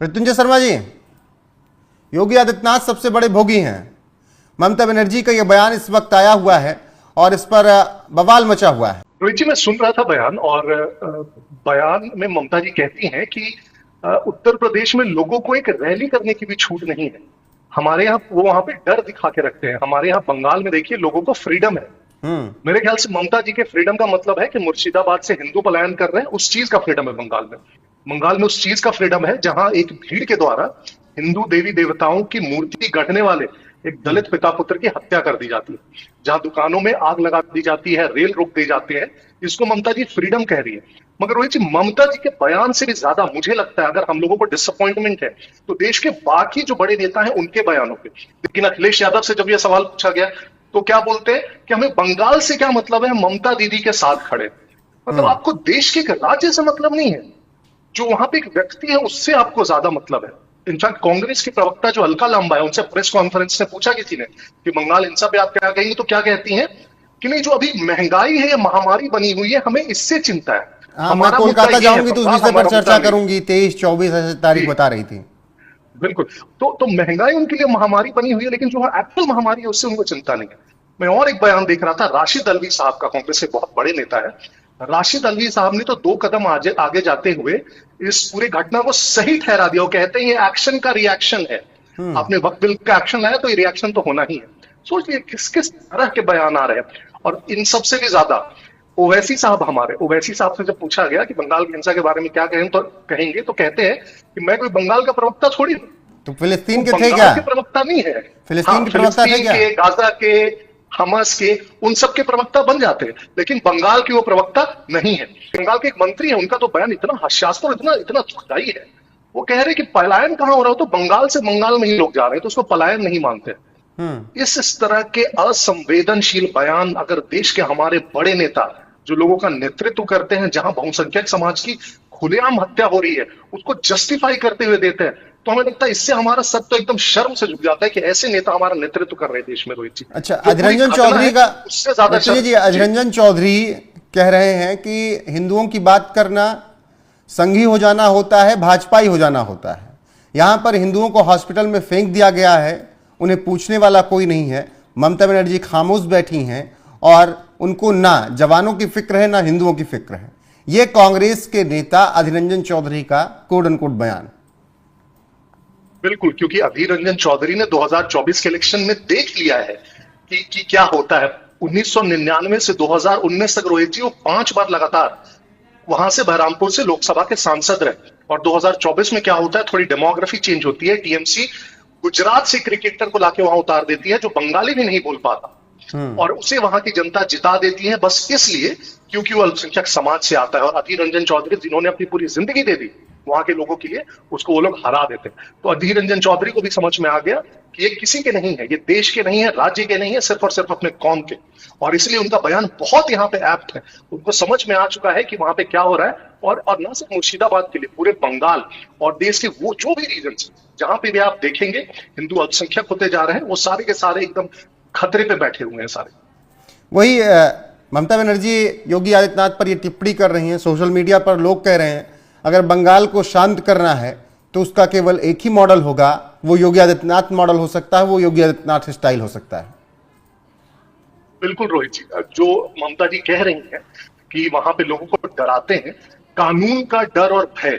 मृत्युंजय शर्मा जी, योगी आदित्यनाथ सबसे बड़े भोगी हैं। ममता बनर्जी का यह बयान इस वक्त आया हुआ है और इस पर बवाल मचा हुआ है। रोहित जी, मैं सुन रहा था बयान, और बयान में ममता जी कहती हैं कि उत्तर प्रदेश में लोगों को एक रैली करने की भी छूट नहीं है। हमारे यहाँ वो वहां पे डर दिखा के रखते हैं। हमारे यहाँ बंगाल में देखिए लोगों को फ्रीडम है। मेरे ख्याल से ममता जी के फ्रीडम का मतलब है कि मुर्शिदाबाद से हिंदू पलायन कर रहे हैं, उस चीज का फ्रीडम है बंगाल में। बंगाल में उस चीज का फ्रीडम है जहां एक भीड़ के द्वारा हिंदू देवी देवताओं की मूर्ति गढ़ने वाले एक दलित पिता पुत्र की हत्या कर दी जाती है, जहां दुकानों में आग लगा दी जाती है, रेल रोक दी जाती है। इसको ममता जी फ्रीडम कह रही है। मगर रोहित जी, ममता जी के बयान से भी ज्यादा मुझे लगता है, अगर हम लोगों को डिसअपॉइंटमेंट है तो देश के बाकी जो बड़े नेता हैं उनके बयानों पे। लेकिन अखिलेश यादव से जब यह सवाल पूछा गया तो क्या बोलते हैं कि हमें बंगाल से क्या मतलब है, ममता दीदी के साथ खड़े। मतलब आपको देश के एक राज्य से मतलब नहीं है, जो वहां पे एक व्यक्ति है उससे आपको ज्यादा मतलब है। इनफैक्ट कांग्रेस के प्रवक्ता जो अलका लांबा है, उनसे प्रेस कॉन्फ्रेंस में पूछा किसी ने कि बंगाल हिंसा पे आप क्या कहेंगे, तो क्या कहती हैं कि नहीं, जो अभी महंगाई है या महामारी बनी हुई है, हमें इससे चिंता है। मैं कोलकाता जाऊंगी तो उस विषय पर चर्चा करूंगी। 23-24 तारीख बता रही थी। बिल्कुल। तो महंगाई उनके लिए महामारी बनी हुई है, लेकिन जो एक्चुअल महामारी है उससे उनको चिंता नहीं है। मैं और एक बयान देख रहा था, राशिद अल्वी साहब का, कांग्रेस के बहुत बड़े नेता है। राशिद अल्वी साहब ने तो 2 कदम आगे जाते हुए इस पूरी घटना को सही ठहरा दिया। वो कहते हैं ये एक्शन का रिएक्शन है। आपने वक्त बिल का एक्शन लाया तो ये रिएक्शन तो होना ही है। सोचिए किस किस तरह के बयान आ रहे हैं। और इन सबसे भी ज्यादा ओवैसी साहब से जब पूछा गया कि बंगाल की हिंसा के बारे में क्या कहेंगे तो कहते हैं कि मैं कोई बंगाल का प्रवक्ता थोड़ी हूं। तो फिलिस्तीन के थे क्या? प्रवक्ता नहीं है। फिलिस्तीन के प्रवक्ता थे क्या? गाजा के, हमास के, उन सब के प्रवक्ता बन जाते हैं, लेकिन बंगाल की वो प्रवक्ता नहीं है। बंगाल के एक मंत्री है, उनका तो बयान इतना हास्यास्पद, इतना दुखदाई है। वो कह रहे कि पलायन कहां हो रहा हो, तो बंगाल से बंगाल में ही लोग जा रहे हैं, तो उसको पलायन नहीं मानते। इस तरह के असंवेदनशील बयान अगर देश के हमारे बड़े नेता जो लोगों का नेतृत्व करते हैं, जहां बहुसंख्यक समाज की खुलेआम हत्या हो रही है, उसको जस्टिफाई करते हुए देते हैं, तो हमें लगता है इससे हमारा सर तो एकदम शर्म से झुक जाता है कि ऐसे नेता हमारा नेतृत्व कर रहे हैं देश में। रोहित जी, अच्छा, अधीर रंजन चौधरी का उससे ज्यादा जी, अधीर रंजन चौधरी कह रहे हैं कि हिंदुओं की बात करना संघी हो जाना होता है, भाजपाई हो जाना होता है। यहां पर हिंदुओं को हॉस्पिटल में फेंक दिया गया है, उन्हें पूछने वाला कोई नहीं है। ममता बनर्जी खामोश बैठी हैं और उनको ना जवानों की फिक्र है ना हिंदुओं की फिक्र है। यह कांग्रेस के नेता अधीर रंजन चौधरी का कोड अनकोड बयान। बिल्कुल, क्योंकि अधीर रंजन चौधरी ने 2024 के इलेक्शन में देख लिया है कि क्या होता है। 1999 से 2019 तक रोहित जी वो 5 बार लगातार वहां से बहरामपुर से लोकसभा के सांसद रहे। और 2024 में क्या होता है, थोड़ी डेमोग्राफी चेंज होती है। टीएमसी गुजरात से क्रिकेटर को लाके वहां उतार देती है जो बंगाली भी नहीं बोल पाता, और उसे वहां की जनता जिता देती है, बस इसलिए क्योंकि वो अल्पसंख्यक समाज से आता है। और अधीर रंजन चौधरी जिन्होंने अपनी पूरी जिंदगी दे दी वहां के लोगों के लिए, उसको वो लोग हरा देते हैं। तो अधीर रंजन चौधरी को भी समझ में आ गया कि ये किसी के नहीं है, ये देश के नहीं है, राज्य के नहीं है, सिर्फ और सिर्फ अपने कौम के। और इसलिए उनका बयान बहुत यहाँ पे एप्ट है। उनको समझ में आ चुका है कि वहां पे क्या हो रहा है। और ना सिर्फ मुर्शिदाबाद के लिए, पूरे बंगाल और देश के वो जो भी रीजन जहां पे भी आप देखेंगे हिंदू अल्पसंख्यक होते जा रहे हैं, वो सारे के सारे एकदम खतरे पे बैठे हुए हैं सारे। वही ममता बनर्जी योगी आदित्यनाथ पर ये टिप्पणी कर रही हैं। सोशल मीडिया पर लोग कह रहे हैं अगर बंगाल को शांत करना है तो उसका केवल एक ही मॉडल होगा, वो योगी आदित्यनाथ मॉडल हो सकता है, वो योगी आदित्यनाथ स्टाइल हो सकता है। बिल्कुल रोहित जी, जो ममता जी कह रही हैं कि वहां पे लोगों को डराते हैं, कानून का डर और भय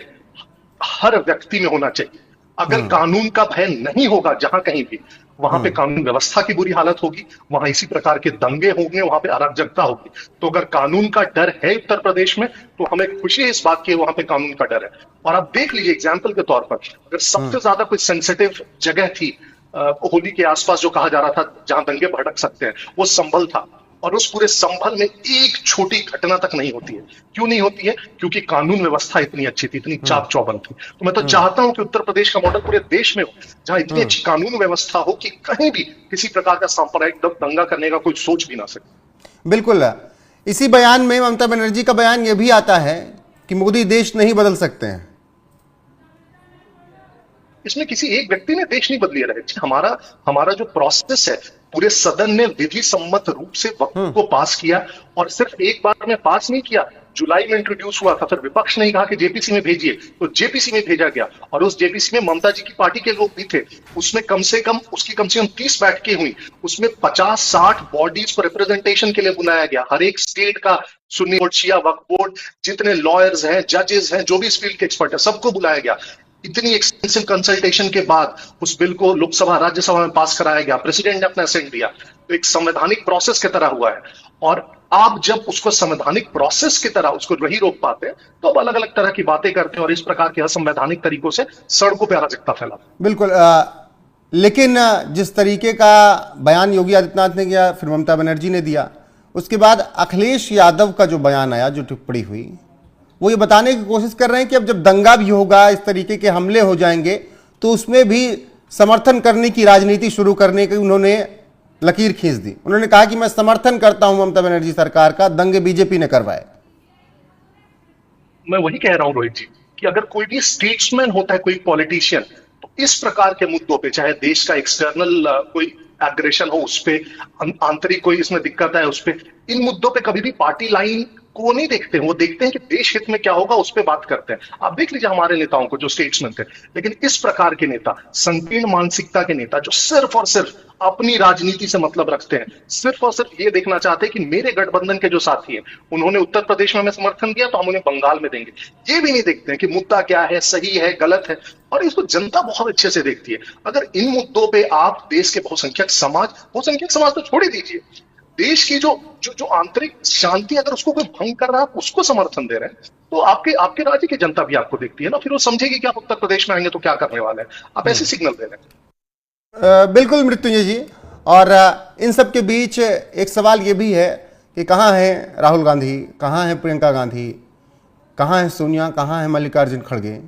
हर व्यक्ति में होना चाहिए। अगर कानून का भय नहीं होगा जहां कहीं भी, वहां पे कानून व्यवस्था की बुरी हालत होगी, वहां इसी प्रकार के दंगे होंगे, वहां पे अराजकता होगी। तो अगर कानून का डर है उत्तर प्रदेश में, तो हमें खुशी है इस बात की वहां पे कानून का डर है। और आप देख लीजिए एग्जाम्पल के तौर पर, अगर सबसे ज्यादा कोई सेंसिटिव जगह थी होली के आसपास जो कहा जा रहा था जहां दंगे भड़क सकते हैं, वो संभल था। और उस पूरे संभल में एक छोटी घटना तक नहीं होती है। क्यों नहीं होती है? क्योंकि कानून व्यवस्था इतनी अच्छी थी, इतनी चाक चौबंद थी। तो मैं तो चाहता हूं कि उत्तर प्रदेश का मॉडल पूरे देश में हो, जहां इतनी अच्छी कानून व्यवस्था हो कि कहीं भी किसी प्रकार का सांप्रदायिक दंगा करने का कोई सोच भी ना सके। बिल्कुल, इसी बयान में ममता बनर्जी का बयान यह भी आता है कि मोदी देश नहीं बदल सकते हैं। इसमें किसी एक व्यक्ति ने देश नहीं बदलिया रहे। हमारा जो प्रोसेस है, पूरे सदन ने विधि सम्मत रूप से वक्त को पास किया, और सिर्फ एक बार में पास नहीं किया, जुलाई में इंट्रोड्यूस हुआ था, फिर विपक्ष ने कहा कि जेपीसी में भेजिए, तो जेपीसी में भेजा गया और उस जेपीसी में ममता जी की पार्टी के लोग भी थे। उसमें कम से कम 30 बैठकें हुई, उसमें 50-60 बॉडीज को रिप्रेजेंटेशन के लिए बुलाया गया, हर एक स्टेट का सुन्नी बोर्ड, शिया वक्फ बोर्ड, जितने लॉयर्स हैं, जजेस हैं, जो भी इस फील्ड के एक्सपर्ट है, सबको बुलाया गया। इतनी एक्सटेंसिव कंसल्टेशन के बाद उस बिल को लोकसभा राज्यसभा में पास कराया गया, प्रेसिडेंट ने अपना असेंट दिया, तो एक संवैधानिक प्रोसेस की तरह हुआ है। और आप जब उसको संवैधानिक प्रोसेस की तरह उसको नहीं रोक पाते तो अब अलग अलग तरह की बातें करते हैं और इस प्रकार के असंवैधानिक तरीकों से सड़कों पर अराजकता फैलाते हैं। बिल्कुल। लेकिन जिस तरीके का बयान योगी आदित्यनाथ ने किया, फिर ममता बनर्जी ने दिया, उसके बाद अखिलेश यादव का जो बयान आया, जो टिप्पणी हुई, वो ये बताने की कोशिश कर रहे हैं कि अब जब दंगा भी होगा, इस तरीके के हमले हो जाएंगे, तो उसमें भी समर्थन करने की राजनीति शुरू करने की उन्होंने लकीर खींच दी। उन्होंने कहा कि मैं समर्थन करता हूं ममता बनर्जी सरकार का, दंगे बीजेपी ने करवाए। मैं वही कह रहा हूं रोहित जी कि अगर कोई भी स्टेट्समैन होता है, कोई पॉलिटिशियन, तो इस प्रकार के मुद्दों पे, चाहे देश का एक्सटर्नल कोई एग्रेशन हो उस पे, आंतरिक कोई इसमें दिक्कत है उस पे, इन मुद्दों पे कभी भी पार्टी लाइन को नहीं देखते हैं। वो देखते हैं कि देश हित में क्या होगा, उस पे बात करते हैं। आप देख लीजिए हमारे नेताओं को जो स्टेट्समैन थे, लेकिन इस प्रकार के नेता, संकीर्ण मानसिकता के नेता, जो सिर्फ और सिर्फ अपनी राजनीति से मतलब रखते हैं, सिर्फ और सिर्फ ये देखना चाहते हैं कि मेरे गठबंधन के जो साथी हैं, उन्होंने उत्तर प्रदेश में हमें समर्थन दिया तो हम उन्हें बंगाल में देंगे, ये भी नहीं देखते हैं कि मुद्दा क्या है, सही है, गलत है। और इसको जनता बहुत अच्छे से देखती है। अगर इन मुद्दों पे आप देश के बहुसंख्यक समाज तो छोड़ ही दीजिए, देश की जो आंतरिक शांति, अगर उसको कोई भंग कर रहा है, आप उसको समर्थन दे रहे हैं, तो आपके राज्य की जनता भी आपको देखती है ना, फिर वो समझेगी कि आप उत्तर प्रदेश में आएंगे तो क्या करने वाले हैं, आप ऐसे सिग्नल दे रहे हैं। बिल्कुल मृत्युंजय जी। और इन सब के बीच एक सवाल ये भी है कि कहाँ है राहुल गांधी, कहाँ है प्रियंका गांधी, कहाँ है सोनिया, कहाँ है मल्लिकार्जुन खड़गे?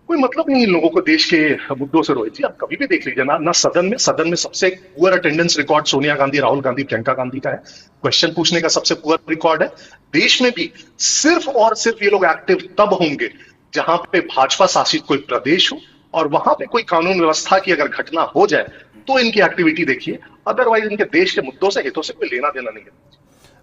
कोई मतलब नहीं इन लोगों को देश के मुद्दों से रोहित जी। आप कभी भी देख लीजिए ना सदन में सबसे poor attendance record Sonia Gandhi, Rahul Gandhi, Priyanka Gandhi का है। क्वेश्चन पूछने का सबसे पुअर रिकॉर्ड है। देश में भी सिर्फ और सिर्फ ये लोग एक्टिव तब होंगे जहां पे भाजपा शासित कोई प्रदेश हो और वहां पे कोई कानून व्यवस्था की अगर घटना हो जाए तो इनकी एक्टिविटी देखिए, अदरवाइज इनके देश के मुद्दों से, हितों से कोई लेना देना नहीं है।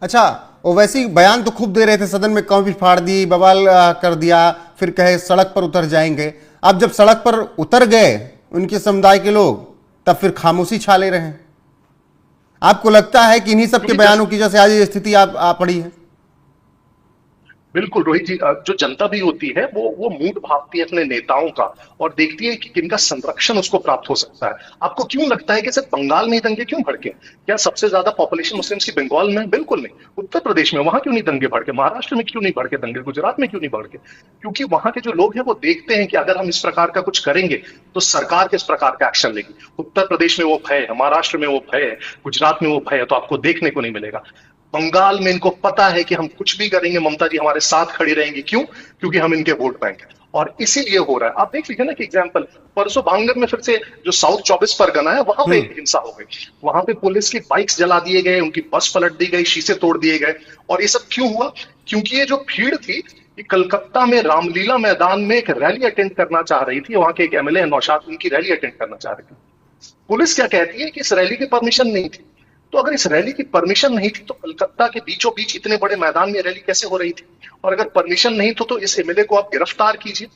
अच्छा, ओवैसी बयान तो खूब दे रहे थे, सदन में कौं भी फाड़ दी, बवाल कर दिया, फिर कहे सड़क पर उतर जाएंगे। अब जब सड़क पर उतर गए उनके समुदाय के लोग, तब फिर खामोशी छा ले रहे हैं। आपको लगता है कि इन्हीं सबके बयानों की वजह से आज ये स्थिति आ पड़ी है? बिल्कुल रोहित जी, जो जनता भी होती है वो मूड भावती है अपने नेताओं का और देखती है कि किनका संरक्षण उसको प्राप्त हो सकता है। आपको क्यों लगता है कि सिर्फ बंगाल में ही दंगे क्यों भड़के? क्या सबसे ज्यादा पॉपुलेशन मुस्लिम्स की बंगाल में? बिल्कुल नहीं। उत्तर प्रदेश में वहां क्यों नहीं दंगे भड़के? महाराष्ट्र में क्यों नहीं भड़के दंगे? गुजरात में क्यों नहीं भड़के? क्योंकि वहां के जो लोग हैं वो देखते हैं कि अगर हम इस प्रकार का कुछ करेंगे तो सरकार किस प्रकार का एक्शन लेगी। उत्तर प्रदेश में वो भय है, महाराष्ट्र में वो भय है, गुजरात में वो भय है, तो आपको देखने को नहीं मिलेगा। बंगाल में इनको पता है कि हम कुछ भी करेंगे ममता जी हमारे साथ खड़ी रहेंगी। क्यों? क्योंकि हम इनके वोट बैंक हैं और इसीलिए हो रहा है। आप देख लीजिए ना कि एग्जांपल, परसों भांगर में फिर से जो साउथ 24 परगना है वहां पे हिंसा हो गई। वहां पे पुलिस की बाइक्स जला दिए गए, उनकी बस पलट दी गई, शीशे तोड़ दिए गए। और ये सब क्यों हुआ? क्योंकि ये जो भीड़ थी ये कलकत्ता में रामलीला मैदान में एक रैली अटेंड करना चाह रही थी। वहां के एक एमएलए नौशाद उनकी रैली अटेंड करना चाह रही थी। पुलिस क्या कहती है कि इस रैली की परमिशन नहीं थी। तो अगर इस रैली की परमिशन नहीं थी तो कलकत्ता के बीचों बीच इतने बड़े मैदान में रैली कैसे हो रही थी? और अगर परमिशन नहीं तो इस एमएलए को आप गिरफ्तार कीजिए,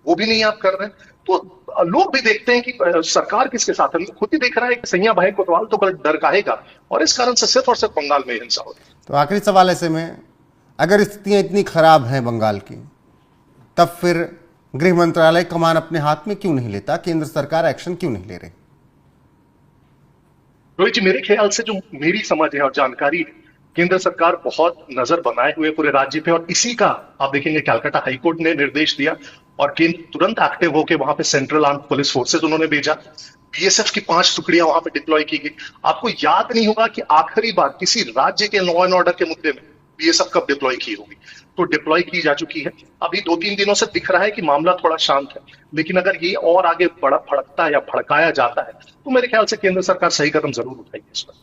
वो भी नहीं आप कर रहे हैं। तो लोग भी देखते हैं कि सरकार किसके साथ है। खुद ही देख रहा है कि सैया भाई कोतवाल तो डर काहेगा और इस कारण से सिर्फ और सिर्फ बंगाल में हिंसा हो रही है। तो आखिरी सवाल ऐसे में, अगर स्थितियां इतनी खराब हैं बंगाल की, तब फिर गृह मंत्रालय कमान अपने हाथ में क्यों नहीं लेता? केंद्र सरकार एक्शन क्यों नहीं ले रही? रोहित जी, मेरे ख्याल से जो मेरी समझ है और जानकारी है, केंद्र सरकार बहुत नजर बनाए हुए पूरे राज्य पे और इसी का आप देखेंगे कलकत्ता हाईकोर्ट ने निर्देश दिया और केंद्र तुरंत एक्टिव होकर वहां पे सेंट्रल आर्म्ड पुलिस फोर्सेस उन्होंने भेजा। बीएसएफ की 5 टुकड़ियां वहां पे डिप्लॉय की गई। आपको याद नहीं होगा कि आखिरी बार किसी राज्य के लॉ एंड ऑर्डर के मुद्दे में बीएसएफ कब डिप्लॉय की होगी। तो डिप्लॉय की जा चुकी है। अभी 2-3 दिनों से दिख रहा है कि मामला थोड़ा शांत है, लेकिन अगर ये और आगे भड़कता है या भड़काया जाता है तो मेरे ख्याल से केंद्र सरकार सही कदम जरूर उठाएगी इस पर।